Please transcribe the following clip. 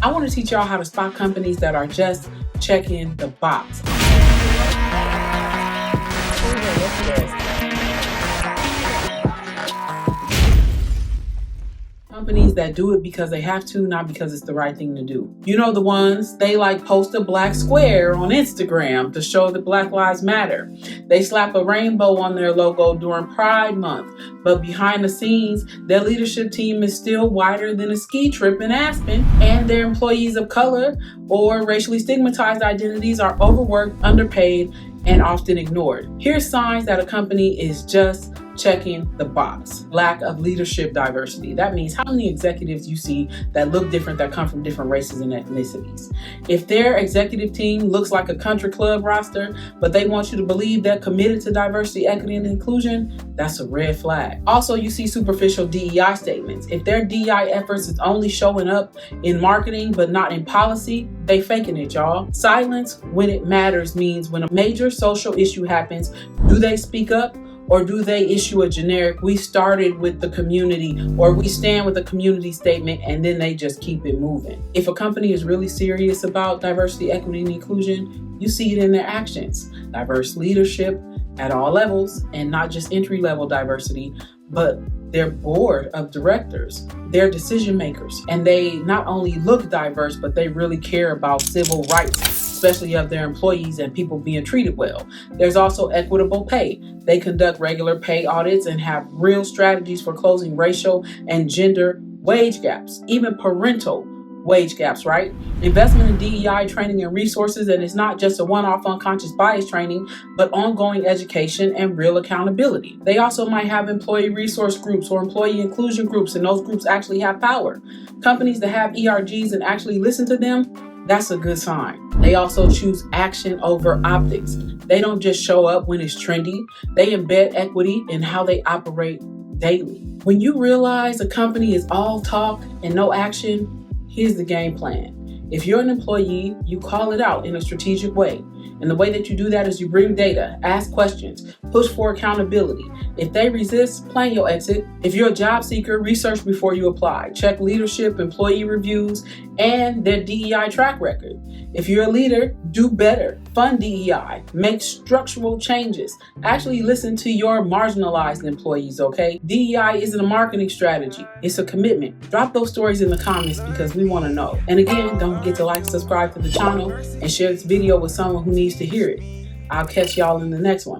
I want to teach y'all how to spot companies that are just checking the box. Companies that do it because they have to, not because it's the right thing to do. You know the ones, they like post a black square on Instagram to show that Black Lives Matter. They slap a rainbow on their logo during Pride Month, but behind the scenes, their leadership team is still whiter than a ski trip in Aspen, and their employees of color or racially stigmatized identities are overworked, underpaid, and often ignored. Here's signs that a company is just checking the box. Lack of leadership diversity. That means how many executives you see that look different, that come from different races and ethnicities. If their executive team looks like a country club roster, but they want you to believe they're committed to diversity, equity, and inclusion, that's a red flag. Also, you see superficial DEI statements. If their DEI efforts is only showing up in marketing but not in policy, they faking it, y'all. Silence when it matters means when a major social issue happens, do they speak up? Or do they issue a generic, we started with the community, or we stand with a community statement, and then they just keep it moving? If a company is really serious about diversity, equity, and inclusion, you see it in their actions. Diverse leadership at all levels, and not just entry-level diversity, but their board of directors, their decision makers. And they not only look diverse, but they really care about civil rights, especially of their employees and people being treated well. There's also equitable pay. They conduct regular pay audits and have real strategies for closing racial and gender wage gaps, even parental wage gaps, right? Investment in DEI training and resources, and it's not just a one-off unconscious bias training, but ongoing education and real accountability. They also might have employee resource groups or employee inclusion groups, and those groups actually have power. Companies that have ERGs and actually listen to them, that's a good sign. They also choose action over optics. They don't just show up when it's trendy. They embed equity in how they operate daily. When you realize a company is all talk and no action, here's the game plan. If you're an employee, you call it out in a strategic way. And the way that you do that is you bring data, ask questions, push for accountability. If they resist, plan your exit. If you're a job seeker, research before you apply. Check leadership, employee reviews, and their DEI track record. If you're a leader, do better. Fund DEI. Make structural changes. Actually listen to your marginalized employees, okay? DEI isn't a marketing strategy. It's a commitment. Drop those stories in the comments because we want to know. And again, don't forget to like and subscribe to the channel and share this video with someone who needs to hear it. I'll catch y'all in the next one.